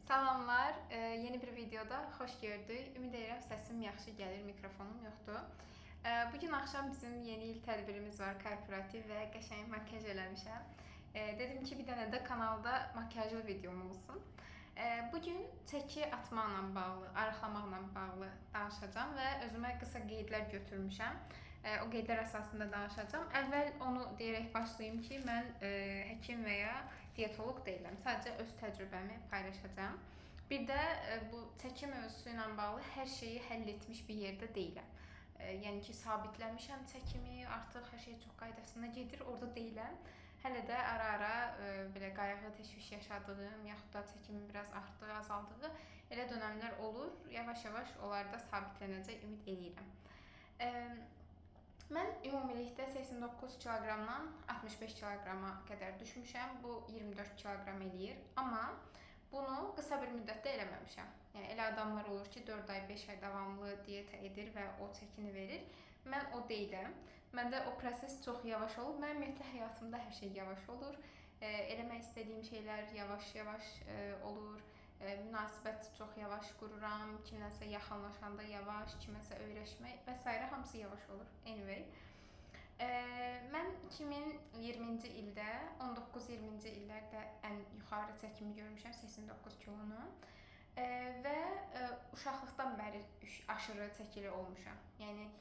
Salamlar, yeni bir videoda xoş gördük. Ümid edirəm səsim yaxşı gəlir, mikrofonum yoxdur. Bugün axşam bizim yeni il tədbirimiz var, korporativ və qəşəng makyaj eləmişəm. Dedim ki, bir dənə də kanalda makyajlı videom olsun. Bugün çəki atmaqla bağlı, arıqlamaqla bağlı danışacağam və özümə qısa qeydlər götürmüşəm. O qeydlər əsasında danışacağam. Əvvəl onu deyərək başlayım ki, mən həkim və ya diyetoloq deyiləm. Sadəcə öz təcrübəmi paylaşacağam. Bir də bu çəki mövzusu ilə bağlı hər şeyi həll etmiş bir yerdə deyiləm. Yəni ki, sabitləmişəm çəkimi, artıq hər şey çox qaydasında gedir, orada deyiləm. Hələ də ara-ara belə qayğı, təşviş yaşadığım, yaxud da çəkimin biraz artdığı, azaldığı elə dönəmlər olur. Yavaş-yavaş onlar da sabitlənəcək ümid edirəm. Mən ümumilikdə 89 kiloqramdan 65 kiloqrama qədər düşmüşəm. Bu 24 kiloqram eləyir. Amma bunu qısa bir müddətdə eləməmişəm. Yəni elə adamlar olur ki, 4 ay, 5 ay davamlı diyetə edir və o çəkini verir. Mən o deyiləm. Məndə o proses çox yavaş olur. Mənim ümumiyyətlə həyatımda hər şey yavaş olur. Eləmək istədiyim şeylər yavaş-yavaş olur. Münasibət çox yavaş qururam, kimləsə yaxınlaşanda yavaş, kiməsə öyrəşmək və s. hamısı yavaş olur. Anyway. Mən 2020-ci ildə, 19-20-ci illərdə ən yuxarı çəkimi görmüşəm, 89 kilonu. Və uşaqlıqdan bəri aşırı çəkili olmuşam. Yəni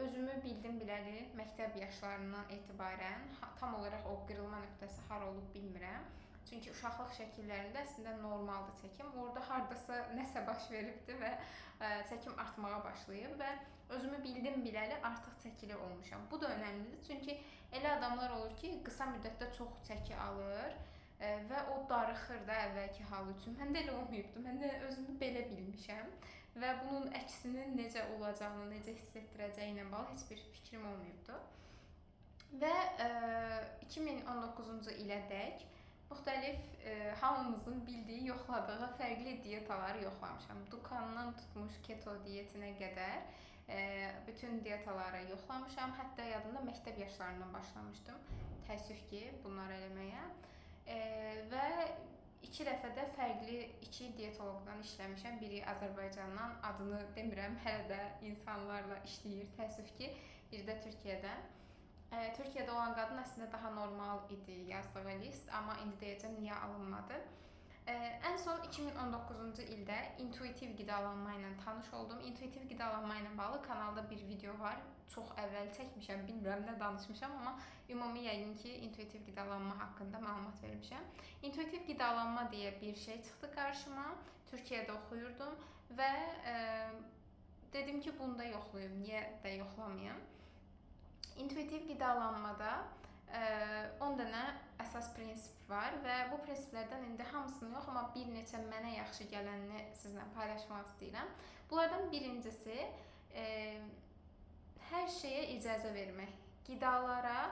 özümü bildim biləli məktəb yaşlarından etibarən tam olaraq o qırılma nöqtəsi hara olub bilmirəm. Çünki uşaqlıq şəkillərində əslində normaldır çəkim. Orada hardasa nəsə baş veribdi və çəkim artmağa başlayıb və özümü bildim biləli artıq çəkili olmuşam. Bu da önəmlidir. Çünki elə adamlar olur ki, qısa müddətdə çox çəki alır və o darıxır da əvvəlki halı üçün. Məndə elə olmayıbdı. Mən də özümü belə bilmişəm və bunun əksinin necə olacağını, necə hiss etdirəcəyinə bağlı heç bir fikrim olmayıbdı. Və 2019-cu ilədək müxtəlif hamımızın bildiyi, yoxladığı fərqli diyetaları yoxlamışam. Dukandan tutmuş keto diyetinə qədər bütün diyetaları yoxlamışam. Hətta yadımda məktəb yaşlarından başlamışdım. Təəssüf ki, bunları eləməyə. Və 2 dəfə də fərqli 2 diyetoloqdan işləmişəm. Biri Azərbaycandan, adını demirəm, hələ də insanlarla işləyir. Təəssüf ki, biri də Türkiyədən. Türkiyədə olan qadın əslində daha normal idi yazdığı list, amma indi deyəcəm niyə alınmadı. Ən son 2019-cu ildə intuitiv qidalanma ilə tanış oldum. İntuitiv qidalanma ilə bağlı kanalda bir video var. Çox əvvəl çəkmişəm, bilmirəm nə danışmışam, amma ümumi yəqin ki, intuitiv qidalanma haqqında məlumat vermişəm. İntuitiv qidalanma deyə bir şey çıxdı qarşıma. Türkiyədə oxuyurdum və dedim ki, bunu da yoxlayım, niyə də yoxlamayım. İntuitiv qidalanmada 10 dənə əsas prinsip var və bu prinsiplərdən indi hamısını yox, amma bir neçə mənə yaxşı gələnini sizinlə paylaşmaq istəyirəm. Bunlardan birincisi hər şeyə icazə vermək. Qidalara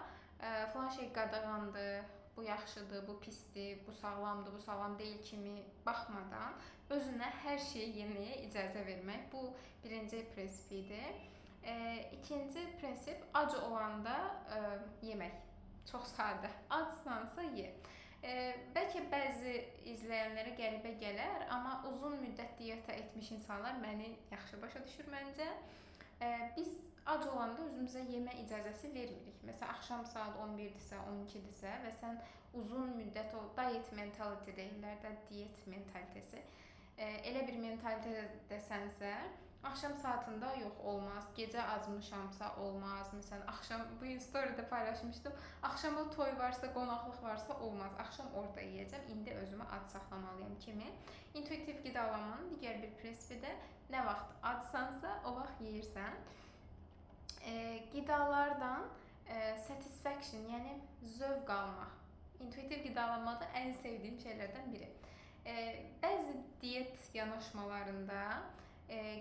falan şey qadağandır, bu yaxşıdır, bu pisdir, bu sağlamdır, bu sağlam deyil kimi baxmadan özünə hər şeyi yeməyə icazə vermək. Bu birinci prinsip idi. İkinci prinsip ac olanda yemək. Çox sadə. Acsansa ye. Bəlkə bəzi izləyənlərə qəribə gələr, amma uzun müddət diyetə etmiş insanlar məni yaxşı başa düşür məncə. Biz ac olanda özümüzə yemək icazəsi vermirik. Məsələn, axşam saat 11-dirsə, 12-dirsə və sən uzun müddət o diet mentality deyirlər də, diyet mentalitəsi. Elə bir mentalitədəsənsə, axşam saatında yox olmaz, gecə acmışamsa olmaz. Məsələn, axşam bu gün storydə paylaşmışdım. Axşama toy varsa, qonaqlıq varsa olmaz. Axşam orada yeyəcəm. İndi özümü ac saxlamalıyam kimi. İntuitiv qidalanmanın digər bir prinsipi də nə vaxt acsansa, o vaxt yeyirsən. Qidalardan satisfaction, yəni zövq almaq. İntuitiv qidalanmada ən sevdiyim şeylərdən biri. Bəzi diyet yanaşmalarında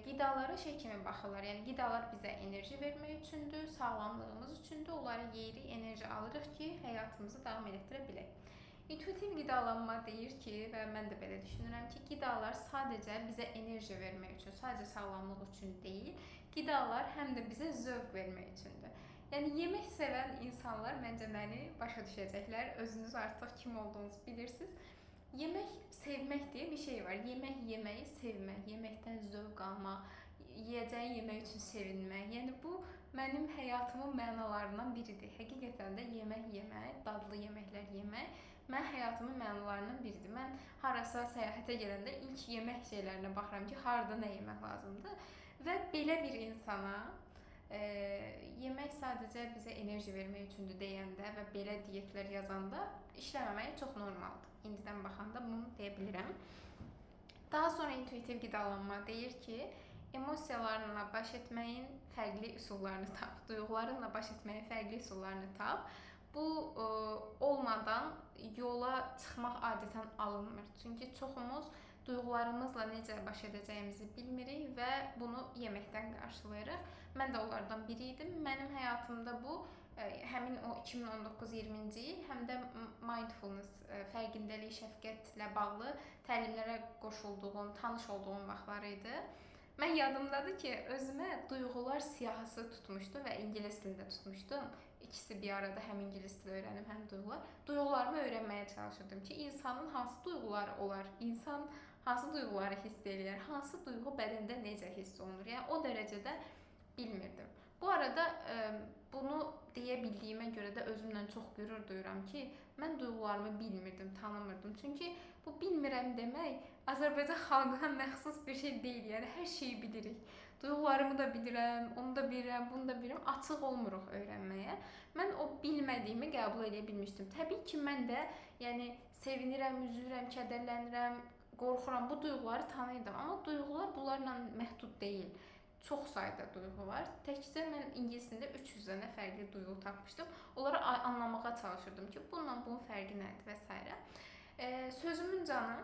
qidalara şey kimi baxırlar. Yəni qidalar bizə enerji vermək üçündür, sağlamlığımız üçündür. Onları yeyirik, enerji alırıq ki, həyatımızı davam etdirə bilək. İntuitiv qidalanma deyir ki, və mən də belə düşünürəm ki, qidalar sadəcə bizə enerji vermək üçün, sadəcə sağlamlıq üçün deyil, qidalar həm də bizə zövq vermək üçündür. Yəni yemək sevən insanlar məncə məni başa düşəcəklər. Özünüz artıq kim olduğunuzu bilirsiniz. Yemək sevmək deyə bir şey var. Yemək yeməyi sevmək, yeməkdən zövq almaq, yeyəcəyin yemək üçün sevinmək. Yəni bu mənim həyatımın mənalarından biridir. Həqiqətən də yemək yemək, dadlı yeməklər yemək mənim həyatımın mənalarından biridir. Mən harasa səyahətə gələndə ilk yemək şeylərinə baxıram ki, harda nə yemək lazımdır və belə bir insana yemək sadəcə bizə enerji vermək üçündür deyəndə və belə diyetlər yazanda işləməməyi çox normaldır. İndidən baxanda bunu deyə bilirəm. Daha sonra intuitiv qidalanma deyir ki, emosiyalarınla baş etməyin fərqli üsullarını tap, duyğularınla baş etməyin fərqli üsullarını tap. Bu olmadan yola çıxmaq adətən alınmır. Çünki çoxumuz duyğularımızla necə baş edəcəyimizi bilmirik və bunu yeməkdən qarşılayırıq. Mən də onlardan biri idim. Mənim həyatımda bu həmin o 2019-20-ci il həm də mindfulness, fərqindəlik, şəfqətlə bağlı təlimlərə qoşulduğum, tanış olduğum vaxtlar idi. Mən yadımdadır ki, özümə duyğular siyahısı tutmuşdum və ingilis dilində tutmuşdum. İkisi bir arada, həm ingilis dili öyrənim, həm duyğular. Duyğularımı öyrənməyə çalışırdım ki, insanın hansı duyğuları olar, insan hansı duyğuları hiss eləyər, hansı duyğu bədəndə necə hiss olunur. Yəni o dərəcədə bilmirdim. Bu arada bunu deyə bildiyimə görə də özümlə çox qürur duyuram ki, mən duyğularımı bilmirdim, tanımırdım. Çünki bu bilmirəm demək Azərbaycan xalqına məxsus bir şey deyil. Yəni hər şeyi bilirik. Duyğularımı da bilirəm, onu da bilirəm, bunu da bilirəm. Açıq olmuruq öyrənməyə. Mən o bilmədiyimi qəbul edə bilmişdim. Təbii ki, mən də yəni sevinirəm, üzülürəm, kədərlənirəm, qorxuram. Bu duyğuları tanıyırdım. Amma duyğular bunlarla məhdud deyil. Çox sayda duyğu var. Təkcə mən ingilis dilində 300 dənə fərqli duyğu tapmışdım. Onları anlamağa çalışırdım ki, bununla bunun fərqi nədir və s. Sözümün canı,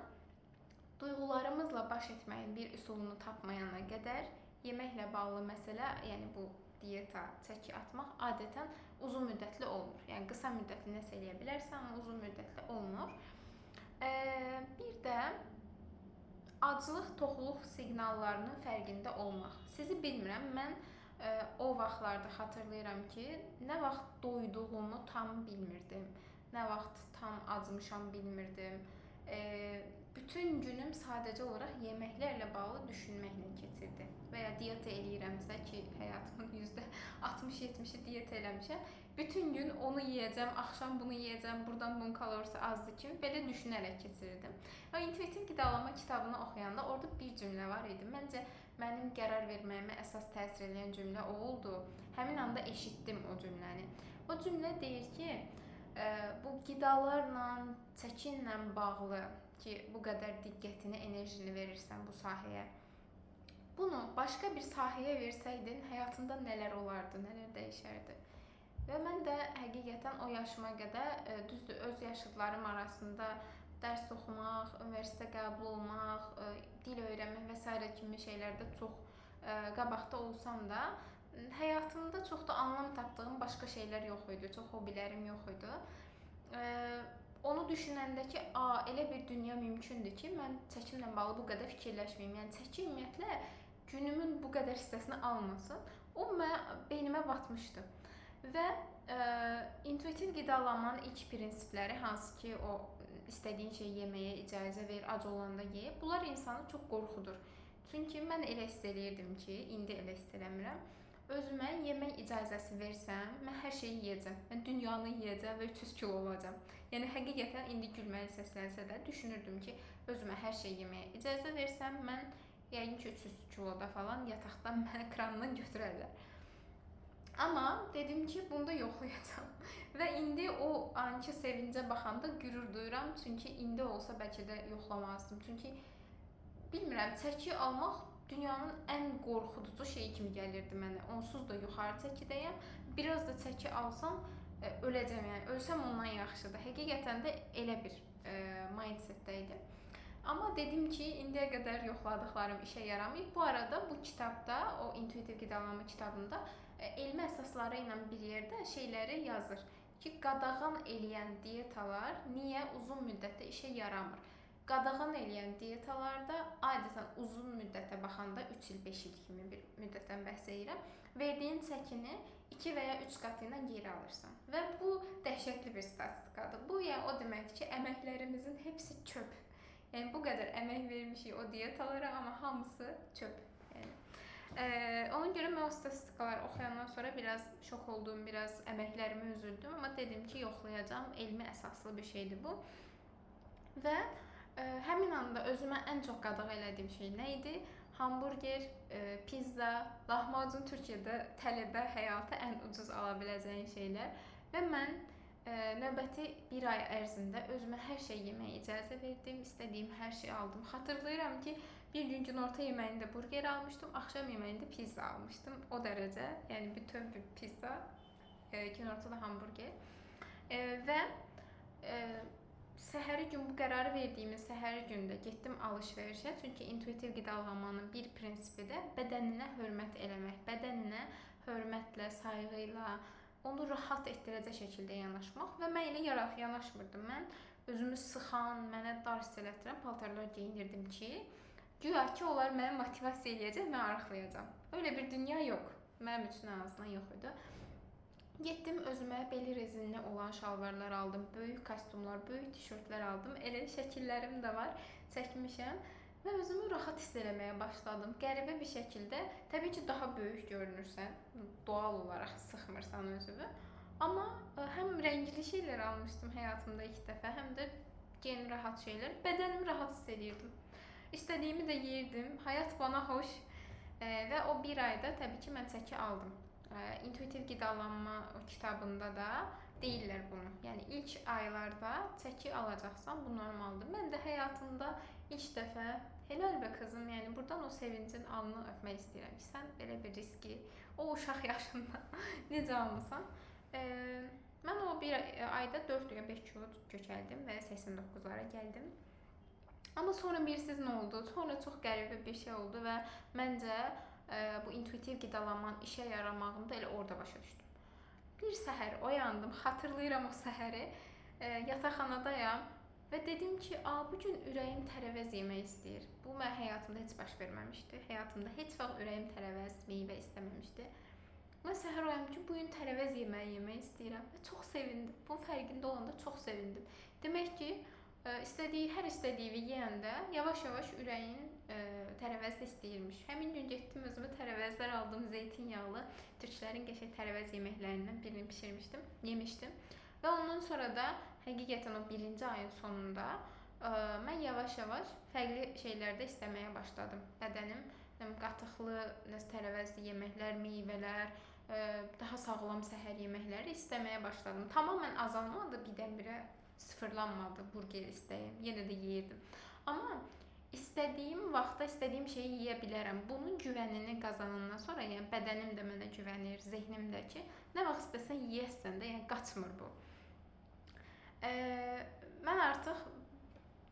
duyğularımızla baş etməyin bir üsulunu tapmayana qədər yeməklə bağlı məsələ, yəni bu diyeta, çəki atmaq adətən uzun müddətli olmur. Yəni qısa müddətli nəsə eləyə bilərsən, amma uzun müddətli olmur. Bir də aclıq, toxluq siqnallarının fərqində olmaq. Sizi bilmirəm, mən o vaxtlarda xatırlayıram ki, nə vaxt doyduğumu tam bilmirdim, nə vaxt tam acmışam bilmirdim. Bütün günüm sadəcə olaraq yeməklərlə bağlı düşünməklə keçirdi. Və ya diyet eləyirəmsə ki, həyatımın %60-70-i diyet eləmişəm. Bütün gün onu yeyəcəm, axşam bunu yeyəcəm, buradan bunun kalorisi azdır kimi belə düşünərək keçirirdim. Və intuitiv qidalanma kitabını oxuyanda orada bir cümlə var idi. Məncə mənim qərar verməyimə əsas təsir edən cümlə o oldu. Həmin anda eşitdim o cümləni. O cümlə deyir ki, bu qidalarla, çəkinlə bağlı ki, bu qədər diqqətini, enerjini verirsən bu sahəyə. Bunu başqa bir sahəyə versəydin, həyatında nələr olardı, nələr dəyişərdi? Və mən də həqiqətən o yaşıma qədər, düzdür, öz yaşıdlarım arasında dərs oxumaq, universitetə qəbul olmaq, dil öyrənmək və s. kimi şeylərdə çox qabaqda olsam da, həyatımda çox da anlam tapdığım başqa şeylər yox idi, çox hobilərim yox idi. Onu düşünəndə ki, elə bir dünya mümkündür ki, mən çəkimlə bağlı bu qədər fikirləşməyim. Yəni çəki ümumiyyətlə günümün bu qədər hissəsini almasın. O beynimə batmışdı. Və intuitiv qidalanmanın ilk prinsipləri, hansı ki, o istədiyin şeyi yeməyə icazə ver, ac olanda ye, bunlar insanı çox qorxudur. Çünki mən elə hiss eləyirdim ki, indi elə hiss eləmirəm. Özümə yemək icazəsi versəm, mən hər şeyi yeyəcəm. Mən dünyanı yeyəcəm və 300 kilo olacam. Yəni həqiqətən indi gülməli səslənsə də düşünürdüm ki, özümə hər şeyi yeməyə icazə versəm, mən yəqin ki 300 kiloda falan yataqdan məni krandan götürərlər. Amma dedim ki, bunu da yoxlayacağam. Və indi o anki sevincə baxanda qürur duyuram. Çünki indi olsa bəlkə də yoxlamazdım. Çünki bilmirəm, çəki almaq dünyanın ən qorxuducu şeyi kimi gəlirdi mənə. Onsuz da yuxarı çəkidəyəm. Biraz da çəki alsam öləcəm, yəni ölsəm ondan yaxşıdır. Həqiqətən də elə bir mindsetdə idim. Amma dedim ki, indiyə qədər yoxladıqlarım işə yaramayıb. Bu arada bu kitabda, o intuitiv qidalanma kitabında elmi əsasları ilə bir yerdə şeyləri yazır ki, qadağan eləyən diyetalar niyə uzun müddətdə işə yaramır? Qadağan eləyən diyetalarda adətən uzun müddətə baxanda 3 il, 5 il kimi bir müddətdən bəhs edirəm. Verdiyin çəkini 2 və ya 3 qatı ilə geri alırsan. Və bu dəhşətli bir statistikadır. Bu yəni o deməkdir ki, əməklərimizin hepsi çöp. Yəni bu qədər əmək vermişik o diyetalara, amma hamısı çöp. Ona görə mən o statistikaları oxuyandan sonra biraz şok oldum, biraz əməklərimi üzüldüm, amma dedim ki, yoxlayacağam, elmi əsaslı bir şeydir bu. Və həmin anda özümə ən çox qadağan elədiyim şey nə idi? Hamburger, pizza, lahmacun Türkiyədə tələbə həyatı ən ucuz ala biləcəyin şeylər. Və mən növbəti bir ay ərzində özümə hər şey yeməyə icazə verdim, istədiyim hər şeyi aldım. Xatırlayıram ki, bir gün günorta yeməyində burger almışdım, axşam yeməyində pizza almışdım. O dərəcə, yəni bütöv bir pizza, günorta da hamburger. Və səhəri gün bu qərarı verdiyimiz səhəri gündə getdim alış-verişə. Çünki intuitiv qidalanmanın bir prinsipi də bədəninə hörmət eləmək, bədəninə hörmətlə, sayğı ilə, onu rahat etdirəcək şəkildə yanaşmaq və mən elə yanaşmırdım. Mən özümü sıxan, mənə dar hiss elətdirən paltarlar geyinirdim ki, güya ki, onlar məni motivasiya eləyəcək, mən arıqlayacağam. Öyle bir dünya yox. Mənim üçün ən azından yox idi. Getdim özümə beli rezinli olan şalvarlar aldım, böyük kostyumlar, böyük tişörtlər aldım. Elə şəkillərim də var, çəkmişəm və özümü rahat hiss eləməyə başladım. Qəribə bir şəkildə, təbii ki, daha böyük görünürsən, doğal olaraq sıxmırsan özünü. Amma həm rəngli şeylər almışdım həyatımda ilk dəfə, həm də geyim rahat şeylər. Bədənimi rahat hiss edirdim. İstədiyimi də yeyirdim. Həyat bana xoş. Və o bir ayda təbii ki, mən çəki aldım. İntuitiv qidalanma kitabında da deyirlər bunu. Yəni ilk aylarda çəki alacaqsan, bu normaldır. Mən də həyatımda ilk dəfə helal be qızım, yəni buradan o sevincin alnını öpmək istəyirəm ki, sən belə bir riski o uşaq yaşında necə almısan? Mən o bir ayda 4 ya 5 kilo kökəldim və 89'lara gəldim. Amma sonra bilirsiniz nə oldu? Sonra çox qəribə bir şey oldu və məncə bu intuitiv qidalanmanın işə yaramağını da elə orada başa düşdüm. Bir səhər oyandım, xatırlayıram o səhəri, yataqxanadayam və dedim ki, bu gün ürəyim tərəvəz yemək istəyir. Bu mən həyatımda heç baş verməmişdi. Həyatımda heç vaxt ürəyim tərəvəz, meyvə istəməmişdi. Mən səhər oyandım ki, bu gün tərəvəz yemək istəyirəm və çox sevindim. Bunun fərqində olanda çox sevindim. Demək ki, hər istədiyini yeyəndə yavaş-yavaş ürəyin tərəvəz istəyirmiş. Həmin gün getdim özümə tərəvəzlər aldım, zeytinyağlı, türklərin qəşəng tərəvəz yeməklərindən birini bişirmişdim, yemişdim. Və ondan sonra da həqiqətən o birinci ayın sonunda mən yavaş-yavaş fərqli şeylər də istəməyə başladım. Bədənim qatıqlı, tərəvəzli yeməklər, meyvələr, daha sağlam səhər yeməkləri istəməyə başladım. Tamamən azalmadı, birdən-birə sıfırlanmadı burger istəyim, yenə də yeyirdim. Amma istədiyim vaxtda istədiyim şeyi yeyə bilərəm. Bunun güvənini qazanandan sonra, yəni bədənim də mənə güvənir, zehnim də ki, nə vaxt istəsən yeyəsən də, yəni qaçmır bu. Mən artıq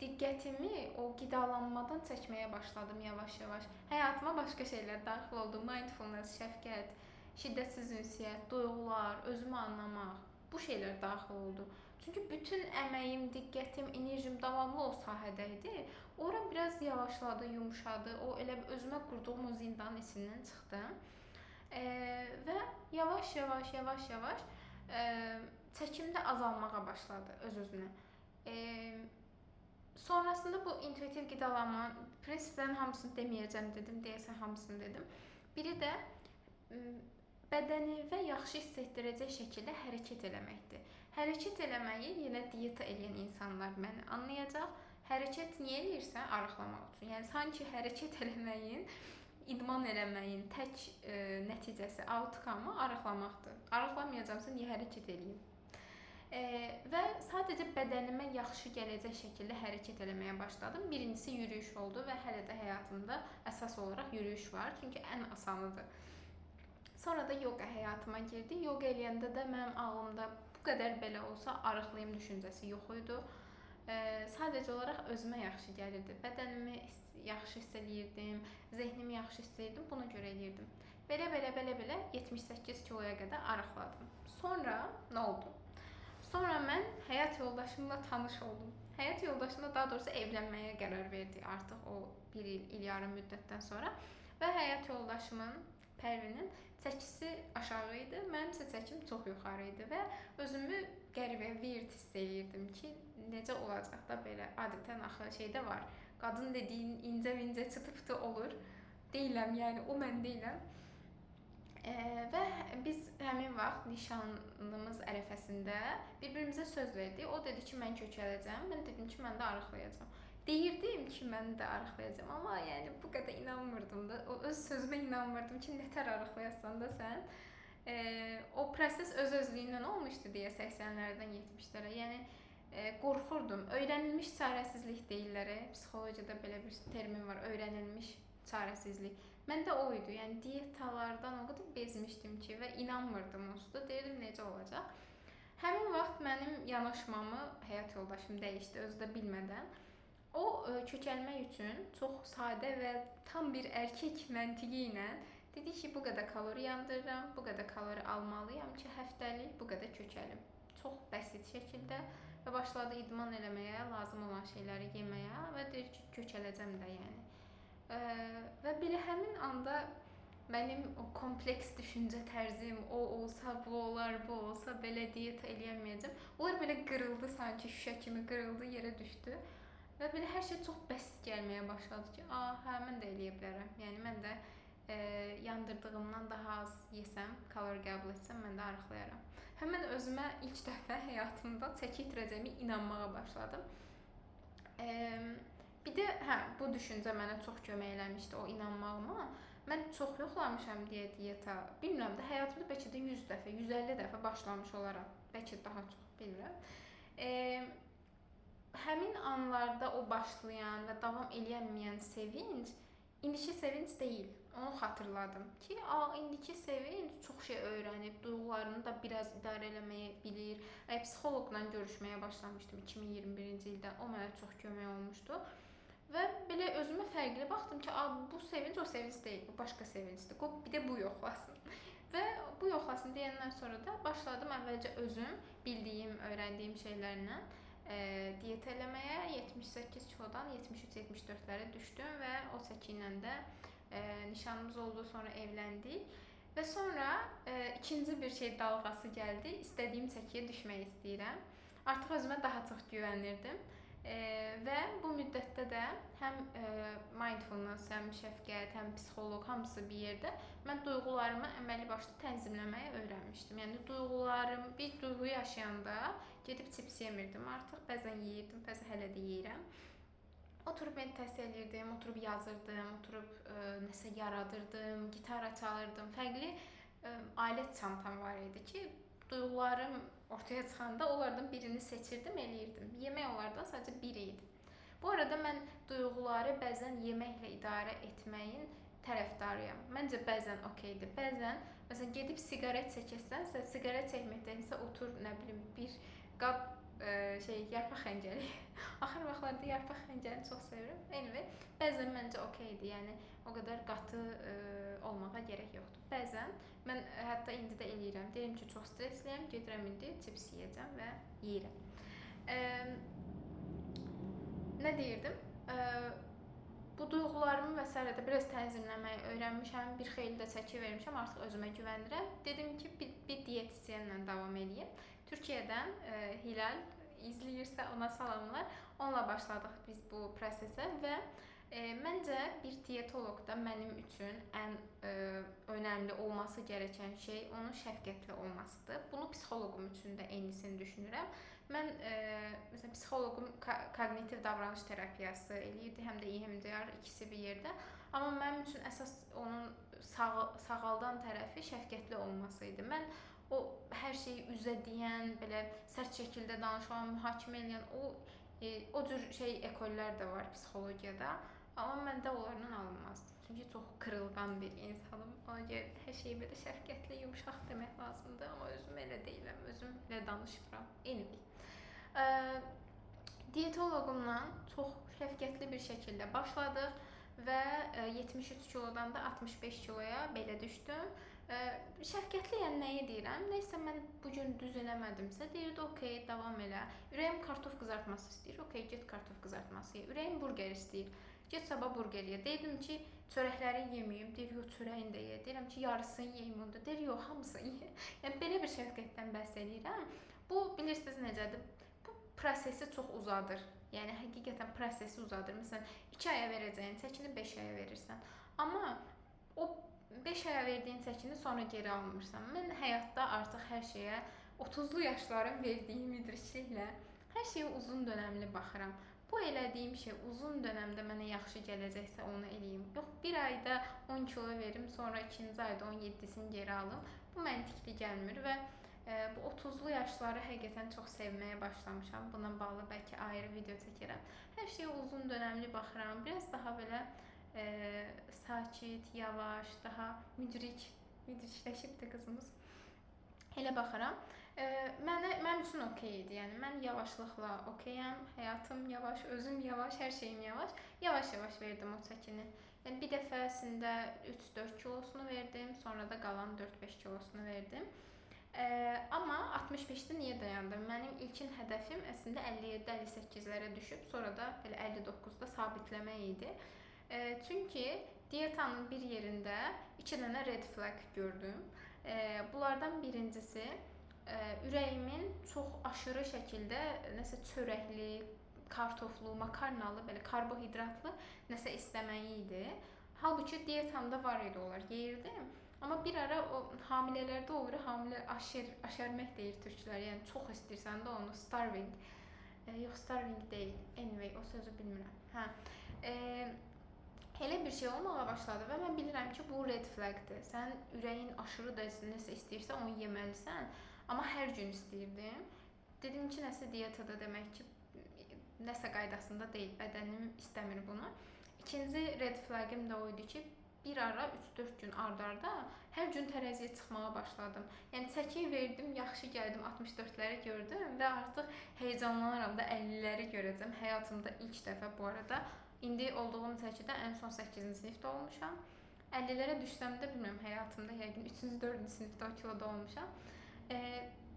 diqqətimi o qidalanmadan çəkməyə başladım yavaş-yavaş. Həyatıma başqa şeylər daxil oldu. Mindfulness, şəfqət, şiddətsiz ünsiyyət, duyğular, özümü anlamaq, bu şeylər daxil oldu. Çünki bütün əməyim, diqqətim, enerjim davamlı o sahədə idi. Ora biraz yavaşladı, yumuşadı. O elə özümə qurduğum o zindanın içindən çıxdım. Və yavaş-yavaş çəkim də azalmağa başladı öz-özünə. Sonrasında bu intuitiv qidalanma prinsiplərin hamısını deməyəcəm dedim, deyəsən hamısını dedim. Biri də bədəni və yaxşı hiss etdirəcək şəkildə hərəkət eləməkdir. Hərəkət eləməyi yenə diyeta eləyən insanlar məni anlayacaq. Hərəkət niyə eləyirsən? Arıqlamaq üçün. Yəni sanki hərəkət eləməyin, idman eləməyin tək nəticəsi, outcome-ı arıqlamaqdır. Arıqlamayacamsa niyə hərəkət eləyim? Və sadəcə bədənimə yaxşı gələcək şəkildə hərəkət eləməyə başladım. Birincisi yürüyüş oldu və hələ də həyatımda əsas olaraq yürüyüş var. Çünki ən asanıdır. Sonra da yoga həyatıma girdi. Yoga eləyəndə də mənim ağlımda bu qədər belə olsa arıqlayım düşüncəsi yox idi. Sadəcə olaraq özümə yaxşı gəlirdi. Bədənimi yaxşı hiss edirdim, zehnimi yaxşı hiss edirdim, buna görə eləyirdim. Belə 78 kiloya qədər arıqladım. Sonra nə oldu? Sonra mən həyat yoldaşımla tanış oldum. həyat yoldaşımla daha doğrusu evlənməyə qərar verdik artıq o bir il yarım müddətdən sonra. Və həyat yoldaşımın, Pərvinin çəkisi aşağı idi, mənim isə çəkim çox yuxarı idi və özümü qəribə weird hiss eləyirdim ki, necə olacaq da belə. Adətən axı şeydə var, qadın dediyin incə-incə çıtı-pıtı olur. Deyiləm, yəni o mən deyiləm. Və biz həmin vaxt nişanımız ərəfəsində bir-birimizə söz verdik. O dedi ki, mən kökələcəm. Mən dedim ki, mən də arıqlayacağam. Deyirdim ki, mən də arıqlayacağam, amma yəni bu qədər inanmırdım da. O öz sözümə inanmırdım ki, nətər arıqlayasan da sən. O proses öz-özlüyündən olmuşdu deyə 80-lərdən 70-lərə. Yəni qorxurdum. Öyrənilmiş çarəsizlik deyirlər. Psixologiyada belə bir termin var, öyrənilmiş çarəsizlik. Məndə o idi. Yəni diyetalardan o qədər bezmişdim ki və inanmırdım onsuz da. Deyirdim necə olacaq. Həmin vaxt mənim yanaşmamı həyat yoldaşım dəyişdi özü də bilmədən. O kökəlmək üçün çox sadə və tam bir erkek məntiqi ilə dedi ki, bu qədər kalori yandırıram, bu qədər kalori almalıyam ki, həftəlik bu qədər kökəlim. Çox bəsit şəkildə və başladı idman eləməyə, lazım olan şeyləri yeməyə və deyir ki, kökələcəm də yəni. Və belə həmin anda mənim o kompleks düşüncə tərzim, o olsa, bu olar, bu olsa, belə diyeta eləyəməyəcəm. Onlar belə qırıldı sanki, şüşə kimi qırıldı, yerə düşdü. Və belə hər şey çox bəsit gəlməyə başladı ki, hə, mən də eləyə bilərəm. Yəni mən də yandırdığımdan daha az yesəm, kalori qəbul etsəm, mən də arıqlayaram. Həmin özümə ilk dəfə həyatımda çəki itirəcəyimi inanmağa başladım. Bir də bu düşüncə mənə çox kömək eləmişdi o inanmağıma. Mən çox yoxlamışam deyə diyeta. Bilmirəm də həyatımda bəlkə də 100 dəfə, 150 dəfə başlamış olaram. Bəlkə daha çox, bilmirəm. Həmin anlarda o başlayan və davam eləyənməyən sevinc indiki sevinc deyil. Onu xatırladım ki, indiki sevinc çox şey öyrənib, duyğularını da biraz idarə eləməyə bilir. Psixoloqla görüşməyə başlamışdım 2021-ci ildə. O mənə çox kömək olmuşdu. Və belə özümə fərqli baxdım ki, bu sevinc o sevinc deyil, bu başqa sevincdir. Bir də bu yoxlasın. Və bu yoxlasın deyəndən sonra da başladım əvvəlcə özüm bildiyim, öyrəndiyim şeylərlə diyet eləməyə. 78 kilodan 73-74-lərə düşdüm və o çəki ilə də nişanımız oldu, sonra evləndik. Və sonra ikinci bir şey dalğası gəldi. İstədiyim çəkiyə düşmək istəyirəm. Artıq özümə daha çox güvənirdim. Və bu müddətdə də həm mindfulness, həm şəfqət, həm psixoloq hamısı bir yerdə mən duyğularımı əməli başlı tənzimləməyi öyrənmişdim. Yəni duyğularım, bir duyğu yaşayanda gedib chips yemirdim artıq. Bəzən yeyirdim, bəzən hələ də yeyirəm. Oturub meditasiya edirdim, oturub yazırdım, oturub nəsə yaradırdım, gitara çalırdım. Fərqli alət çantam var idi ki, duyğularım ortaya çıxanda onlardan birini seçirdim, eləyirdim. Yemək onlardan sadəcə biri idi. Bu arada mən duyğuları bəzən yeməklə idarə etməyin tərəfdarıyam. Məncə bəzən okeydir. Bəzən məsələn gedib siqaret çəkərsənsə, siqaret çəkməkdənsə otur, nə bilim, bir qab yarpaq xəncəli. Axır vaxtlarda yarpaq xəncəlini çox sevirəm. Anyway, bəzən məncə okeydir. Yəni o qədər qatı olmağa gərək yoxdur. Bəzən mən hətta indi də eləyirəm. Deyirəm ki, çox stressliyəm, gedirəm indi chips yeyəcəm və yeyirəm. Nə deyirdim? Bu duyğularımı və s. də biraz tənzimləməyi öyrənmişəm. Bir xeyli də çəki vermişəm, artıq özümə güvənirəm. Dedim ki, bir diyetisyenlə davam edeyim. Türkiyədən Hilal izləyirsə ona salamlar. Onunla başladıq biz bu prosesə və məncə bir diyetoloqda mənim üçün ən önəmli olması gərəkən şey onun şəfqətli olmasıdır. Bunu psixoloqum üçün də eynisini düşünürəm. Mən məsələn psixoloqum koqnitiv davranış terapiyası eləyirdi, həm də EMDR, ikisi bir yerdə. Amma mənim üçün əsas onun sağaldan tərəfi şəfqətli olması idi. Mən o hər şeyi üzə deyən, belə sərt şəkildə danışan, mühakimə edən o cür ekollər də var psixologiyada. Amma məndə onlardan alınmazdı. Çünki çox qırılğan bir insanım. Ona görə hər şeyi belə şəfqətli, yumşaq demək lazımdır. Amma özüm elə deyiləm, özüm elə danışmıram. Anyway. Diyetoloqumla çox şəfqətli bir şəkildə başladıq və 73 kilodan da 65 kiloya belə düşdüm. Şəfqətli, yəni nəyi deyirəm? Nəysə mən bu gün düz eləmədimsə, deyirdi, okey, davam elə. Ürəyim kartof qızartması istəyir. Okey, get kartof qızartması ye. Ürəyim burger istəyir. Get sabah burger ye. Deyirdim ki, çörəkləri yeməyim. Deyir, yox, çörəyini də ye. Deyirəm ki, yarısını yeyim onda. Deyir, yox, hamısını ye. Yəni belə bir şəfqətdən bəhs edirəm. Bu bilirsiniz necədir? Bu prosesi çox uzadır. Yəni həqiqətən prosesi uzadır. Məsələn, 2 aya verəcəyin çəkini 5 aya verirsən. Amma o 5 aya verdiyin çəkini sonra geri almırsan. Mən həyatda artıq hər şeyə 30'lu yaşların verdiyi müdrikliklə hər şeyə uzun dönəmli baxıram. Bu elədiyim şey uzun dönəmdə mənə yaxşı gələcəksə onu eləyim. Yox, bir ayda 10 kilo verim, sonra ikinci ayda 17'sini geri alım. Bu məntiqli gəlmir və bu 30'lu yaşları həqiqətən çox sevməyə başlamışam. Buna bağlı bəlkə ayrı video çəkərəm. Hər şeyə uzun dönəmli baxıram. Biraz daha belə sakit, yavaş, daha müdrikləşibdi qızımız. Elə baxıram. Mənim üçün okey idi. Yəni mən yavaşlıqla okeyəm. Həyatım yavaş, özüm yavaş, hər şeyim yavaş. Yavaş-yavaş verdim o çəkini. Yəni bir dəfəsində 3-4 kilosunu verdim, sonra da qalan 4-5 kilosunu verdim. Amma 65'də niyə dayandım? Mənim ilkin hədəfim əslində 57-58'lərə düşüb, sonra da belə 59'da sabitləmək idi. Çünki diyetanın bir yerində 2 dənə red flag gördüm. Bunlardan birincisi ürəyimin çox aşırı şəkildə nəsə çörəkli, kartoflu, makarnalı, belə karbohidratlı nəsə istəməyi idi. Halbuki diyetamda var idi onlar, yeyirdim. Amma bir ara o hamilələrdə olur, hamilə aşermək deyir türklər, yəni çox istəyirsən də onu, starving. Yox, starving deyil. Anyway, o sözü bilmirəm. Elə bir şey olmağa başladı və mən bilirəm ki, bu red flagdır. Sən ürəyin aşırı dərəcədə nəsə istəyirsə, onu yeməlisən. Amma hər gün istəyirdim. Dedim ki, nəsə dietada demək ki, nəsə qaydasında deyil, bədənim istəmir bunu. İkinci red flagim də o idi ki, bir ara 3-4 gün ard-arda hər gün tərəziyə çıxmağa başladım. Yəni çəki verdim, yaxşı gəldim, 64'ləri gördüm və artıq heyecanlanıram da 50'ləri görəcəm. Həyatımda ilk dəfə bu arada. İndi olduğum çəkidə ən son 8-ci sinifdə olmuşam. 50'lərə düşsəm də bilmirəm, həyatımda yəqin 3-cü, 4-cü sinifdə o kiloda olmuşam.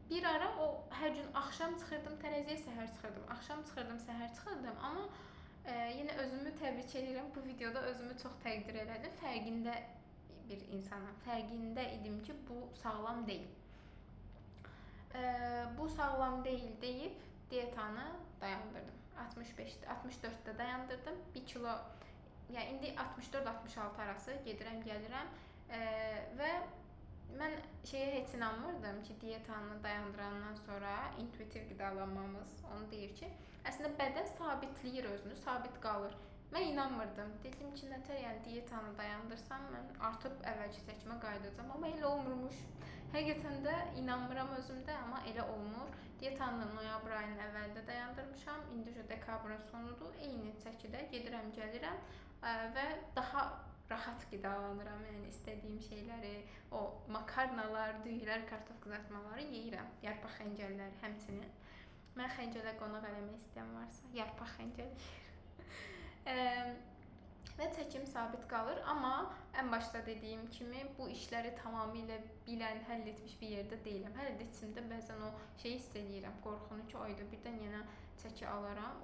Bir ara o hər gün axşam çıxırdım tərəziyə, səhər çıxırdım. Axşam çıxırdım, səhər çıxırdım. Amma yenə özümü təbrik edirəm. Bu videoda özümü çox təqdir elədim. Fərqində bir insanam. Fərqində idim ki, bu sağlam deyil. Bu sağlam deyil deyib dietanı dayandırdım. 64'də dayandırdım. 1 kilo, yəni indi 64-66 arası gedirəm, gəlirəm. Və mən şeyə heç inanmırdım ki, dietanı dayandırandan sonra intuitiv qidalanmamız onu deyir ki, əslində bədən sabitləyir özünü, sabit qalır. Mən inanmırdım. Dedim ki, nətər yəni dietanı dayandırsam mən artıb əvvəlki çəkimə qayıdacağam, amma elə olmurmuş. Həqiqətən də inanmıram özümdə, amma elə olmur. Dietanı noyabr ayının əvvəlində dayandırmışam. İndi dekabrın sonudur. Eyni çəkidə gedirəm, gəlirəm və daha rahat qidalanıram. Yəni istədiyim şeyləri, o makarnalar, düyülər, kartof qızartmaları yeyirəm. Yarpaq xəncəlləri həmçinin. Mən xəncələ qonaq eləmək istəyən varsa, yarpaq xəncəl yeyirəm. Və çəkim sabit qalır, amma ən başda dediyim kimi bu işləri tamamilə bilən, həll etmiş bir yerdə deyiləm. Hələ də içimdə bəzən o şeyi hiss edirəm, qorxunu ki, ayda birdən yenə çəki alaram.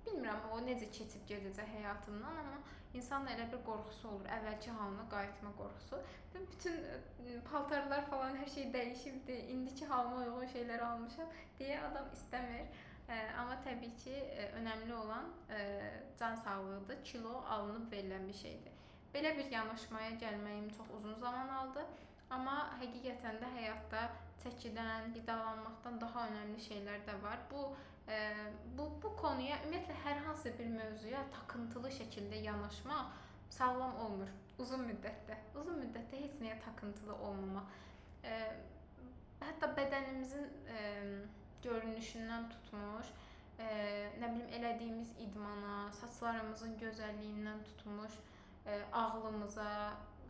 Bilmirəm o necə keçib gedəcək həyatımdan, amma insanın elə bir qorxusu olur, əvvəlki halına qayıtma qorxusu. Və bütün paltarlar falan hər şey dəyişibdi, indiki halıma uyğun şeylər almışam deyə adam istəmir. Amma təbii ki, önəmli olan can sağlığıdır, kilo alınıb verilən bir şeydir. Belə bir yanaşmaya gəlməyim çox uzun zaman aldı. Amma həqiqətən də həyatda çəkidən, qidalanmaqdan daha önəmli şeylər də var. Bu konuya, ümumiyyətlə hər hansı bir mövzuya takıntılı şəkildə yanaşmaq sağlam olmur uzun müddətdə. Uzun müddətdə heç nəyə takıntılı olmamaq. Hətta bədənimizin görünüşündən tutmuş, nə bilim elədiyimiz idmana, saçlarımızın gözəlliyindən tutmuş, ağlımıza,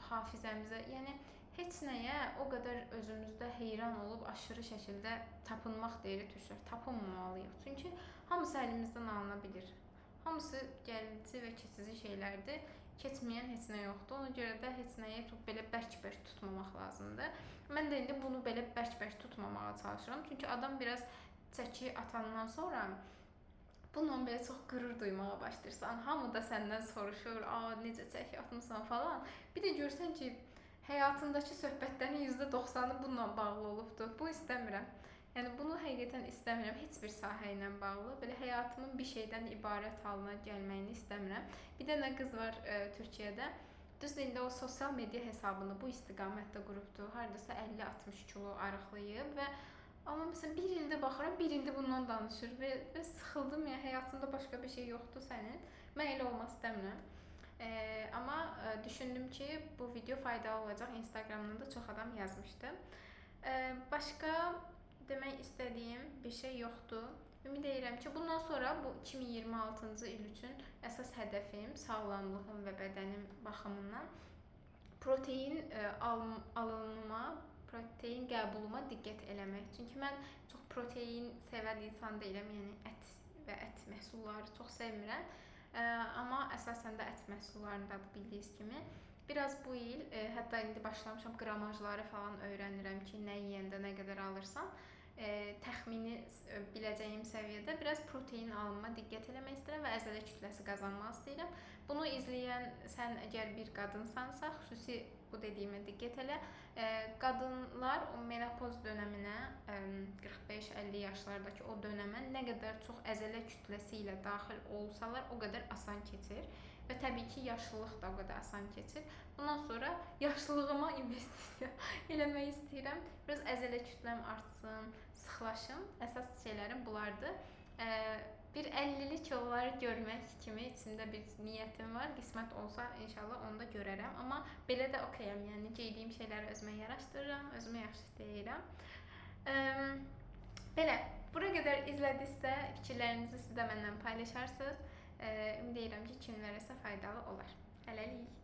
hafizəmizə, yəni heç nəyə o qədər özümüzdə heyran olub aşırı şəkildə tapınmaq deyir türklər. Tapınmamalıyıq. Çünki hamısı əlimizdən alına bilir. Hamısı gəldici və keçici şeylərdir. Keçməyən heç nə yoxdur. Ona görə də heç nəyi çox belə bərk-bərk tutmamaq lazımdır. Mən də indi bunu belə bərk-bərk tutmamağa çalışıram. Çünki adam biraz çəki atandan sonra bununla belə çox qürur duymağa başlayırsan. Hamı da səndən soruşur, necə çəki atmısan falan. Bir də görsən ki, həyatındakı söhbətlərin %90-ı bununla bağlı olubdur. Bu istəmirəm. Yəni bunu həqiqətən istəmirəm. Heç bir sahə ilə bağlı. Belə həyatımın bir şeydən ibarət halına gəlməyini istəmirəm. Bir dənə qız var Türkiyədə. Düzdür, indi o sosial media hesabını bu istiqamətdə qurubdur. Hardasa 50-60 kilo arıqlayıb və amma məsələn bir ildə baxıram, bir ildə bundan danışır və sıxıldım ya, həyatında başqa bir şey yoxdur sənin. Mən elə olmaq istəmirəm. Amma düşündüm ki, bu video faydalı olacaq. Instagramdan da çox adam yazmışdı. Başqa demək istədiyim bir şey yoxdur. Ümid edirəm ki, bundan sonra bu 2026-cı il üçün əsas hədəfim sağlamlığım və bədənim baxımından protein alınma, protein qəbuluma diqqət eləmək. Çünki mən çox protein sevən insan deyiləm, yəni ət və ət məhsulları çox sevmirəm. Amma əsasən də ət məhsullarındadır bildiyiniz kimi. Biraz bu il, hətta indi başlamışam qramajları falan öyrənirəm ki, nə yeyəndə nə qədər alırsam, təxmini biləcəyim səviyyədə biraz protein alınma diqqət eləmək istəyirəm və əzələ kütləsi qazanmaq istəyirəm. Bunu izləyən sən əgər bir qadınsansa, xüsusi bu dediyimə diqqət elə. Qadınlar o menopoz dönəminə, 45-50 yaşlardakı o dönəmə nə qədər çox əzələ kütləsi ilə daxil olsalar, o qədər asan keçir. Və təbii ki, yaşlılıq da o qədər asan keçir. Bundan sonra yaşlılığıma investisiya eləmək istəyirəm. Biraz əzələ kütləm artsın, sıxlaşım. Əsas şeylərim bunlardır. Bir 50'li kiloları görmək kimi içimdə bir niyyətim var. Qismət olsa inşallah onu da görərəm. Amma belə də okeyəm. Yəni giydiyim şeyləri özümə yaraşdırıram, özümə yaxşı istəyirəm. Belə, bura qədər izlədinizsə fikirlərinizi siz də məndən paylaşarsınız. Ümid edirəm ki, kimlərəsə faydalı olar. Hələlik.